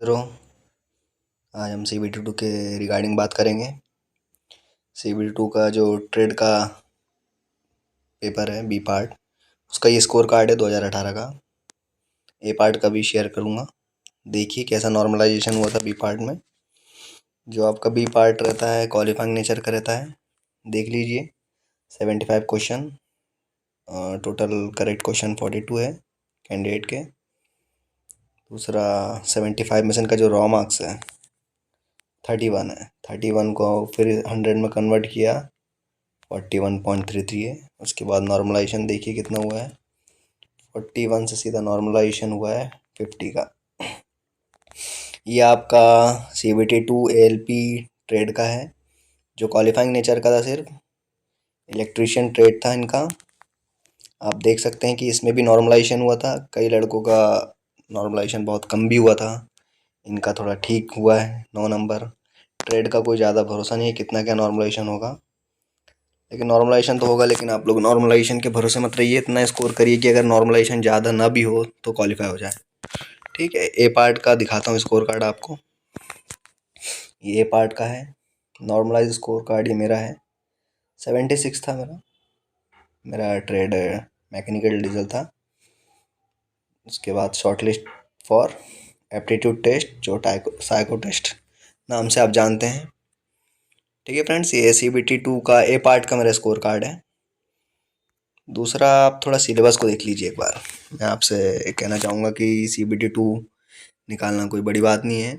मित्रों, आज हम CBT 2 के रिगार्डिंग बात करेंगे। CBT 2 का जो ट्रेड का पेपर है बी पार्ट, उसका ये स्कोर कार्ड है 2018 का। ए पार्ट का भी शेयर करूँगा। देखिए कैसा नॉर्मलाइजेशन हुआ था बी पार्ट में। जो आपका बी पार्ट रहता है क्वालिफाइंग नेचर का रहता है। देख लीजिए 75 क्वेश्चन, टोटल करेक्ट क्वेश्चन 42 है कैंडिडेट के। दूसरा 75 में से इनका जो रॉ मार्क्स है 31 है। 31 को फिर 100 में कन्वर्ट किया 41.33 है। उसके बाद नॉर्मलाइजेशन देखिए कितना हुआ है। 41 से सीधा नॉर्मलाइजेशन हुआ है 50 का। ये आपका CBT 2 ALP ट्रेड का है, जो क्वालिफाइंग नेचर का था। सिर्फ इलेक्ट्रीशियन ट्रेड था इनका। आप देख सकते हैं कि इसमें भी नॉर्मलाइजेशन हुआ था। कई लड़कों का नॉर्मलाइजेशन बहुत कम भी हुआ था, इनका थोड़ा ठीक हुआ है 9 नंबर। ट्रेड का कोई ज़्यादा भरोसा नहीं है कितना क्या नॉर्मलाइजेशन होगा, लेकिन नॉर्मलाइजेशन तो होगा। लेकिन आप लोग नॉर्मलाइजेशन के भरोसे मत रहिए, इतना स्कोर करिए कि अगर नॉर्मलाइजेशन ज़्यादा ना भी हो तो क्वालिफाई हो जाए। ठीक है, ए पार्ट का दिखाता हूँ स्कोर कार्ड आपको। ये ए पार्ट का है। नॉर्मलाइज स्कोर कार्ड ये मेरा है। 76 था मेरा ट्रेड मैकेनिकल डीजल था। उसके बाद short list for aptitude test, जो साइको टेस्ट नाम से आप जानते हैं। ठीक है फ्रेंड्स, ये CBT 2 का ए पार्ट का मेरा स्कोर कार्ड है। दूसरा, आप थोड़ा सिलेबस को देख लीजिए एक बार। मैं आपसे कहना चाहूँगा कि CBT 2 निकालना कोई बड़ी बात नहीं है।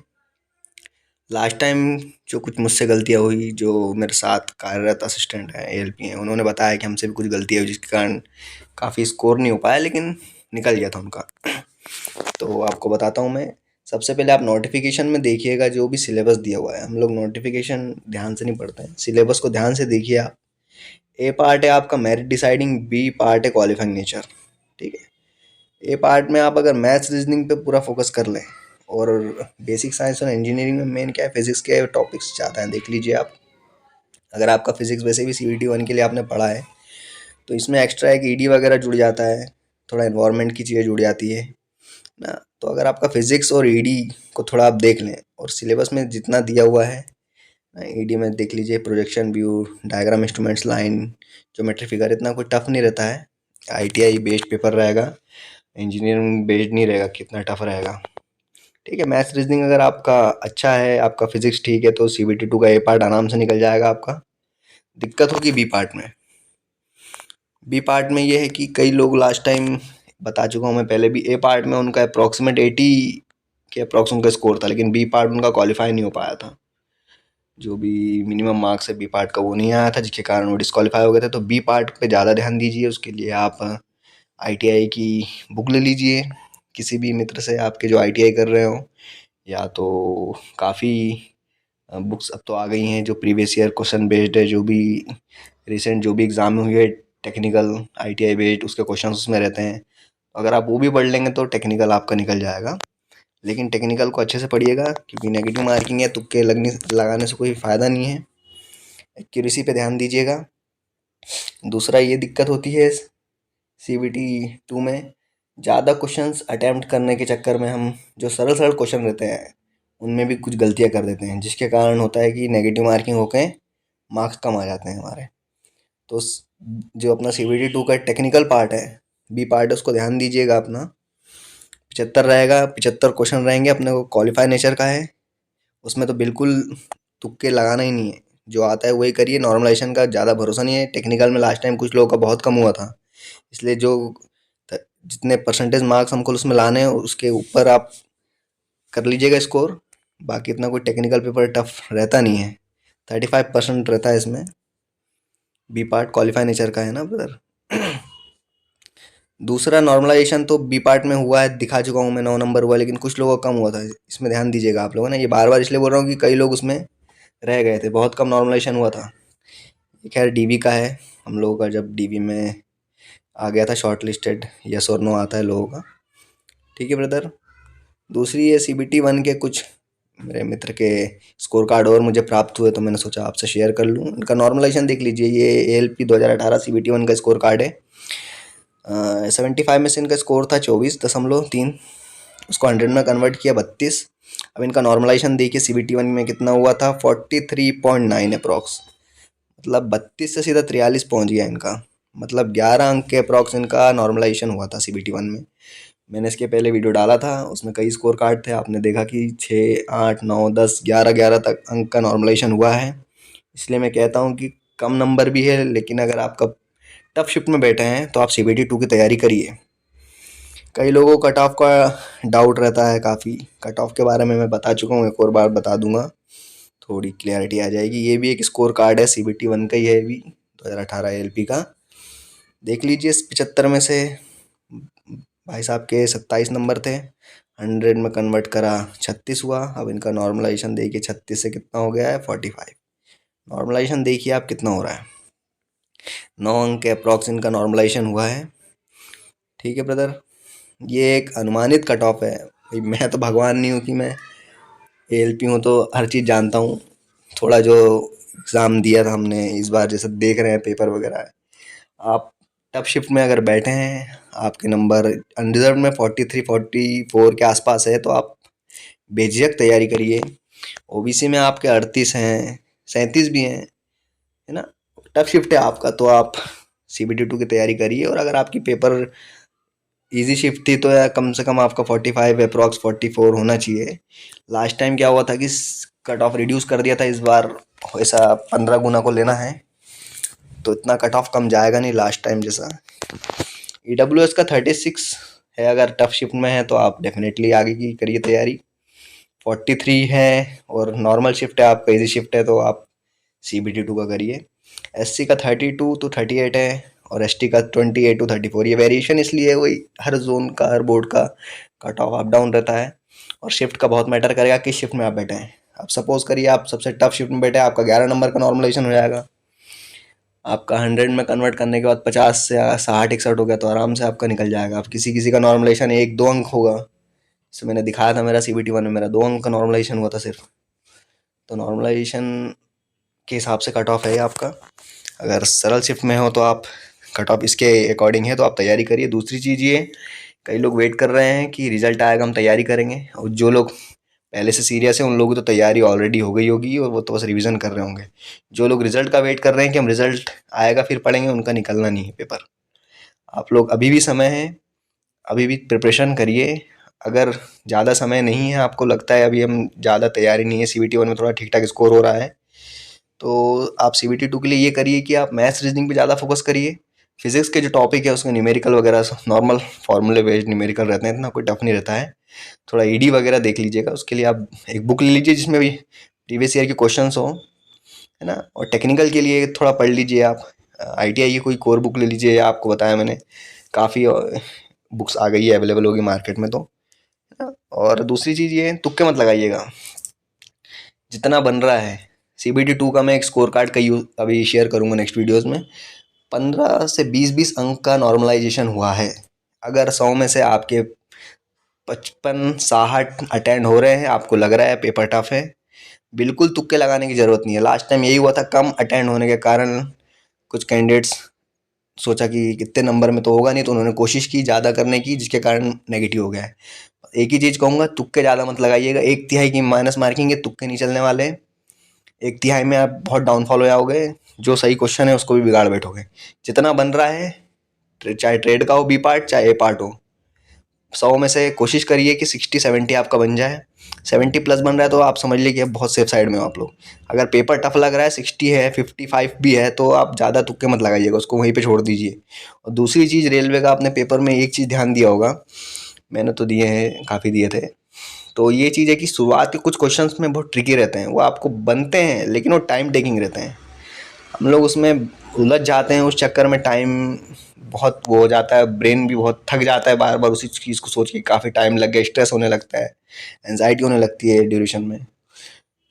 लास्ट टाइम जो कुछ मुझसे गलतियाँ हुई, जो मेरे साथ कार्यरत असिस्टेंट हैं ALP हैं, उन्होंने बताया कि हमसे भी कुछ गलतियाँ हुई जिसके कारण काफ़ी स्कोर नहीं हो पाया, लेकिन निकल गया था उनका। तो आपको बताता हूँ मैं। सबसे पहले आप नोटिफिकेशन में देखिएगा जो भी सिलेबस दिया हुआ है। हम लोग नोटिफिकेशन ध्यान से नहीं पढ़ते हैं, सिलेबस को ध्यान से देखिए आप। ए पार्ट है आपका मेरिट डिसाइडिंग, बी पार्ट है क्वालिफाइंग नेचर। ठीक है, ए पार्ट में आप अगर मैथ्स रीजनिंग पे पूरा फोकस कर लें, और बेसिक साइंस और इंजीनियरिंग में मेन क्या है, फिजिक्स के टॉपिक्स ज़्यादा हैं। देख लीजिए आप, अगर आपका फिजिक्स वैसे भी CBT 1 के लिए आपने पढ़ा है, तो इसमें एक्स्ट्रा एक ED वगैरह जुड़ जाता है, थोड़ा इन्वायरमेंट की चीज़ें जुड़ जाती है ना। तो अगर आपका फिजिक्स और ED को थोड़ा आप देख लें, और सिलेबस में जितना दिया हुआ है, ED में देख लीजिए projection view, diagram, instruments, line, geometry, figure, इतना कोई टफ नहीं रहता है। ITI बेस्ड पेपर रहेगा, इंजीनियरिंग बेस्ड नहीं रहेगा कितना टफ रहेगा। ठीक है, मैथ्स रीजनिंग अगर आपका अच्छा है, आपका फिजिक्स ठीक है, तो CBT 2 का ए पार्ट आराम से निकल जाएगा आपका। दिक्कत होगी बी पार्ट में। बी पार्ट में ये है कि कई लोग, लास्ट टाइम बता चुका हूँ मैं पहले भी, ए पार्ट में उनका अप्रॉक्सीमेट 80 के अप्रॉक्स उनका स्कोर था, लेकिन बी पार्ट उनका क्वालिफाई नहीं हो पाया था। जो भी मिनिमम मार्क्स है बी पार्ट का वो नहीं आया था, जिसके कारण वो डिस्क्वालीफाई हो गए थे। तो बी पार्ट पे ज़्यादा ध्यान दीजिए। उसके लिए आप ITI की बुक ले लीजिए, किसी भी मित्र से आपके जो ITI कर रहे हो, या तो काफ़ी बुक्स अब तो आ गई हैं जो प्रीवियस ईयर क्वेश्चन बेस्ड है। जो भी रिसेंट जो भी एग्ज़ाम में हुई है टेक्निकल ITI बेस्ड, उसके क्वेश्चन उसमें रहते हैं। अगर आप वो भी पढ़ लेंगे तो टेक्निकल आपका निकल जाएगा। लेकिन टेक्निकल को अच्छे से पढ़िएगा, क्योंकि नेगेटिव मार्किंग है, तुक्के लगाने से कोई फ़ायदा नहीं है। एक्यूरेसी पे ध्यान दीजिएगा। दूसरा ये दिक्कत होती है CBT 2 में, ज़्यादा क्वेश्चंस अटैम्प्ट करने के चक्कर में हम जो सरल सरल क्वेश्चन रहते हैं उनमें भी कुछ गलतियां कर देते हैं, जिसके कारण होता है कि नेगेटिव मार्किंग होकर मार्क्स कम आ जाते हैं हमारे। तो जो अपना CBT 2 का टेक्निकल पार्ट है, बी पार्ट है, उसको ध्यान दीजिएगा अपना। 75 रहेगा, 75 क्वेश्चन रहेंगे। अपने को क्वालिफाई नेचर का है, उसमें तो बिल्कुल तुक्के लगाना ही नहीं है, जो आता है वही करिए। नॉर्मलाइजेशन का ज़्यादा भरोसा नहीं है। टेक्निकल में लास्ट टाइम कुछ लोगों का बहुत कम हुआ था, इसलिए जो जितने परसेंटेज मार्क्स हमको उसमें लाने हैं उसके ऊपर आप कर लीजिएगा स्कोर। बाकी इतना कोई टेक्निकल पेपर टफ रहता नहीं है। 35% रहता है इसमें। बी पार्ट क्वालिफाई नेचर का है ना ब्रदर। दूसरा, नॉर्मलाइजेशन तो बी पार्ट में हुआ है, दिखा चुका हूँ मैं, 9 नंबर हुआ, लेकिन कुछ लोगों का कम हुआ था। इसमें ध्यान दीजिएगा आप लोगों ने। ये बार बार इसलिए बोल रहा हूँ कि कई लोग उसमें रह गए थे, बहुत कम नॉर्मलाइजेशन हुआ था। खैर DV का है, हम लोगों का जब DV में आ गया था शॉर्ट लिस्टेड, यस और नो आता है लोगों का। ठीक है ब्रदर। दूसरी है CBT 1 के कुछ मेरे मित्र के स्कोर कार्ड और मुझे प्राप्त हुए, तो मैंने सोचा आपसे शेयर कर लूँ। इनका नॉर्मलाइजेशन देख लीजिए। ये ALP 2018 CBT 1 का स्कोर कार्ड है। 75 में से इनका स्कोर था 24.3। उसको 100 में कन्वर्ट किया 32। अब इनका नॉर्मलाइजेशन देखिए CBT 1 में कितना हुआ था, 43.9 अप्रॉक्स, मतलब 32 से सीधा 43 पहुंच गया इनका, मतलब 11 अंक के अप्रॉक्स इनका नॉर्मलाइजेशन हुआ था CBT 1 में। मैंने इसके पहले वीडियो डाला था, उसमें कई स्कोर कार्ड थे, आपने देखा कि 6, 8, 9, 10, 11, 11 तक अंक का नॉर्मलाइजेशन हुआ है। इसलिए मैं कहता हूँ कि कम नंबर भी है, लेकिन अगर आपका टफ शिफ्ट में बैठे हैं तो आप CBT 2 की तैयारी करिए। कई लोगों को कट ऑफ का डाउट रहता है काफ़ी, कट ऑफ के बारे में मैं बता चुका हूँ, एक और बार बता दूंगा, थोड़ी क्लियरिटी आ जाएगी। ये भी एक स्कोर कार्ड है, CBT 1 का ही है, भी 2018 ALP का। देख लीजिए, इस 75 में से भाई साहब के 27 नंबर थे, 100 में कन्वर्ट करा 36 हुआ। अब इनका नॉर्मलाइजेशन देखिए, 36 से कितना हो गया है, 45। नॉर्मलाइजेशन देखिए आप कितना हो रहा है, 9 अंक के अप्रॉक्स इनका नॉर्मलाइजेशन हुआ है। ठीक है ब्रदर, ये एक अनुमानित कट ऑफ है भाई, मैं तो भगवान नहीं हूँ कि मैं ALP हूँ तो हर चीज़ जानता हूँ। थोड़ा जो एग्ज़ाम दिया था हमने इस बार, जैसे देख रहे हैं पेपर वगैरह, आप टफ शिफ्ट में अगर बैठे हैं, आपके नंबर अनरिजर्व में 43, 44 के आसपास है, तो आप बेझिझक तैयारी करिए। OBC में आपके 38 हैं, 37 भी हैं, है ना। टफ शिफ्ट है आपका, तो आप CBT 2 की तैयारी करिए। और अगर आपकी पेपर इजी शिफ्ट थी तो या कम से कम आपका 45 अप्रॉक्स 44 होना चाहिए। लास्ट टाइम क्या हुआ था कि कट ऑफ रिड्यूस कर दिया था, इस बार ऐसा 15 गुना को लेना है, तो इतना कट ऑफ कम जाएगा नहीं लास्ट टाइम जैसा। EWS का 36 है, अगर टफ शिफ्ट में है तो आप डेफिनेटली आगे की करिए तैयारी। 43 है और नॉर्मल शिफ्ट है, आपका इजी शिफ्ट है तो आप CBT 2 का करिए। SC का 32 to 38 है और ST का 28 to 34। ये वेरिएशन इसलिए है, वही हर जोन का, हर बोर्ड का कट ऑफ अप डाउन रहता है, और शिफ्ट का बहुत मैटर करेगा किस शिफ्ट में आप बैठे हैं। आप सपोज करिए आप सबसे टफ शिफ्ट में बैठे हैं, आपका 11 नंबर का नॉर्मलाइजेशन हो जाएगा, आपका 100 में कन्वर्ट करने के बाद 50 से 60, 61 हो गया, तो आराम से आपका निकल जाएगा। आप किसी किसी का नॉर्मलाइजेशन 1-2 अंक होगा, जैसे मैंने दिखाया था मेरा CBT 1 में मेरा 2 अंक का नॉर्मलाइजेशन हुआ था सिर्फ। तो नॉर्मलाइजेशन के हिसाब से कट ऑफ है आपका। अगर सरल शिफ्ट में हो तो आप कट ऑफ इसके अकॉर्डिंग है, तो आप तैयारी करिए। दूसरी चीज़ ये, कई लोग वेट कर रहे हैं कि रिजल्ट आएगा हम तैयारी करेंगे, और जो लोग पहले से सीरियस है उन लोगों की तो तैयारी ऑलरेडी हो गई होगी और वो तो बस रिवीजन कर रहे होंगे। जो लोग रिजल्ट का वेट कर रहे हैं कि हम रिजल्ट आएगा फिर पढ़ेंगे, उनका निकलना नहीं है पेपर। आप लोग अभी भी समय है, अभी भी प्रिपरेशन करिए। अगर ज़्यादा समय नहीं है, आपको लगता है अभी हम ज़्यादा तैयारी नहीं है, CBT 1 में थोड़ा ठीक ठाक स्कोर हो रहा है, तो आप CBT 2 के लिए ये करिए कि आप मैथ्स रीजनिंग पे ज़्यादा फोकस करिए। फिजिक्स के जो टॉपिक है उसमें न्यूमेरिकल वगैरह नॉर्मल फार्मूले बेस्ड न्यूमेरिकल रहते हैं, इतना कोई टफ नहीं रहता है। थोड़ा ED वगैरह देख लीजिएगा, उसके लिए आप एक बुक ले लीजिए जिसमें भी प्रीवियस ईयर के क्वेश्चंस हो, है ना। और टेक्निकल के लिए थोड़ा पढ़ लीजिए आप, ITI की कोई कोर बुक ले लीजिए, आपको बताया मैंने, काफ़ी बुक्स आ गई है, अवेलेबल होगी मार्केट में, तो है ना। और दूसरी चीज़ ये है, तुक्के मत लगाइएगा, जितना बन रहा है। CBT 2 का मैं एक स्कोर कार्ड का अभी शेयर करूँगा नेक्स्ट वीडियोज़ में। 15 से 20 अंक का नॉर्मलाइजेशन हुआ है। अगर 100 में से आपके 55-60 अटेंड हो रहे हैं, आपको लग रहा है पेपर टफ है, बिल्कुल तुक्के लगाने की ज़रूरत नहीं है। लास्ट टाइम यही हुआ था, कम अटेंड होने के कारण कुछ कैंडिडेट्स सोचा कि कितने नंबर में तो होगा नहीं, तो उन्होंने कोशिश की ज़्यादा करने की, जिसके कारण नेगेटिव हो गया है। एक ही चीज़ कहूँगा, तुक्के ज़्यादा मत लगाइएगा। 1/3 की माइनस मार्किंग है, तुक्के नहीं चलने वाले। 1/3 में आप बहुत डाउनफॉल हो जाओगे, जो सही क्वेश्चन है उसको भी बिगाड़ बैठोगे। जितना बन रहा है, चाहे ट्रेड का हो B पार्ट चाहे A पार्ट हो, 100 में से कोशिश करिए कि 60-70 आपका बन जाए। 70 प्लस बन रहा है तो आप समझ लीजिए कि अब बहुत सेफ साइड में हो आप लोग। अगर पेपर टफ लग रहा है, 60 है, 55 भी है, तो आप ज़्यादा तुक्के मत लगाइएगा, उसको वहीं पे छोड़ दीजिए। और दूसरी चीज़, रेलवे का आपने पेपर में एक चीज़ ध्यान दिया होगा, मैंने तो दिए हैं, काफ़ी दिए थे, तो ये चीज़ है कि शुरुआत के कुछ क्वेश्चंस में बहुत ट्रिकी रहते हैं, वो आपको बनते हैं लेकिन वो टाइम टेकिंग रहते हैं। हम लोग उसमें उलझ जाते हैं, उस चक्कर में टाइम बहुत वो हो जाता है, ब्रेन भी बहुत थक जाता है बार बार उसी चीज़ को सोच के, काफ़ी टाइम लग गया, स्ट्रेस होने लगता है, एंजाइटी होने लगती है ड्यूरेशन में।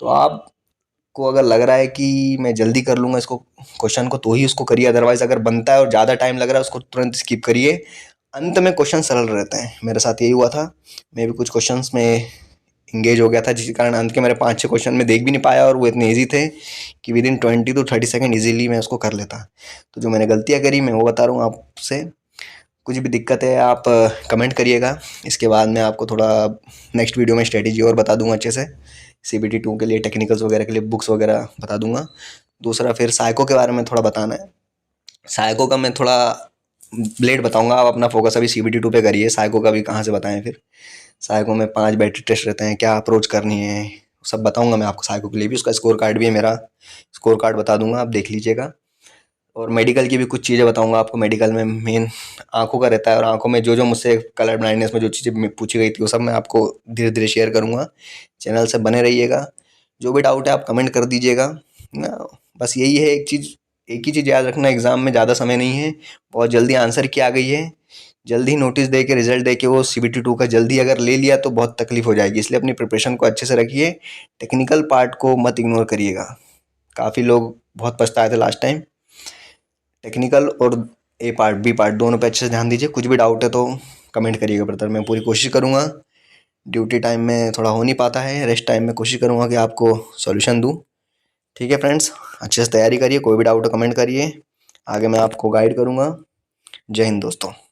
तो आपको अगर लग रहा है कि मैं जल्दी कर लूँगा इसको, क्वेश्चन को, तो ही उसको करिए, अदरवाइज़ अगर बनता है और ज़्यादा टाइम लग रहा है, उसको तुरंत स्किप करिए। अंत में क्वेश्चन सरल रहते हैं, मेरे साथ यही हुआ था। मैं भी कुछ क्वेश्चंस में इंगेज हो गया था, जिसके कारण अंत के मेरे 5-6 क्वेश्चन में देख भी नहीं पाया, और वो इतने ईजी थे कि विदिन 20 to 30 सेकेंड ईजिली मैं उसको कर लेता। तो जो मैंने गलतियाँ करी मैं वो बता रहा हूँ आपसे। कुछ भी दिक्कत है आप कमेंट करिएगा। इसके बाद मैं आपको थोड़ा नेक्स्ट वीडियो में स्ट्रेटेजी और बता दूंगा अच्छे से। CBT 2 के लिए टेक्निकल्स वगैरह के लिए बुक्स वगैरह बता दूंगा। दूसरा फिर साइको के बारे में थोड़ा बताना है। साइको का मैं थोड़ा लेट बताऊंगा, आप अपना फोकस अभी CBT 2 पे करिए। साइको का भी कहाँ से बताएं फिर। साइको में 5 बैटरी टेस्ट रहते हैं, क्या अप्रोच करनी है सब बताऊंगा मैं आपको। साइको के लिए भी उसका स्कोर कार्ड भी है, मेरा स्कोर कार्ड बता दूंगा, आप देख लीजिएगा। और मेडिकल की भी कुछ चीज़ें बताऊंगा आपको। मेडिकल में मेन आंखों का रहता है, और आंखों में जो जो मुझसे कलर ब्लाइंडनेस में जो चीज़ें पूछी गई थी वो सब मैं आपको धीरे धीरे शेयर करूंगा। चैनल से बने रहिएगा। जो भी डाउट है आप कमेंट कर दीजिएगा ना। बस यही है एक ही चीज़ याद रखना, एग्ज़ाम में ज़्यादा समय नहीं है, बहुत जल्दी आंसर की आ गई है। जल्दी नोटिस दे के रिजल्ट दे के वो CBT 2 का जल्दी अगर ले लिया तो बहुत तकलीफ हो जाएगी, इसलिए अपनी प्रिपरेशन को अच्छे से रखिए। टेक्निकल पार्ट को मत इग्नोर करिएगा। काफ़ी लोग बहुत पछताए थे लास्ट टाइम। टेक्निकल और बी पार्ट दोनों पे अच्छे से ध्यान दीजिए। कुछ भी डाउट है तो कमेंट करिएगा ब्रदर, मैं पूरी कोशिश करूँगा। ड्यूटी टाइम में थोड़ा हो नहीं पाता है, रेस्ट टाइम में कोशिश करूँगा कि आपको सॉल्यूशन दूँ। ठीक है फ्रेंड्स, अच्छे से तैयारी करिए। कोई भी डाउट है कमेंट करिए, आगे मैं आपको गाइड करूँगा। जय हिंद दोस्तों।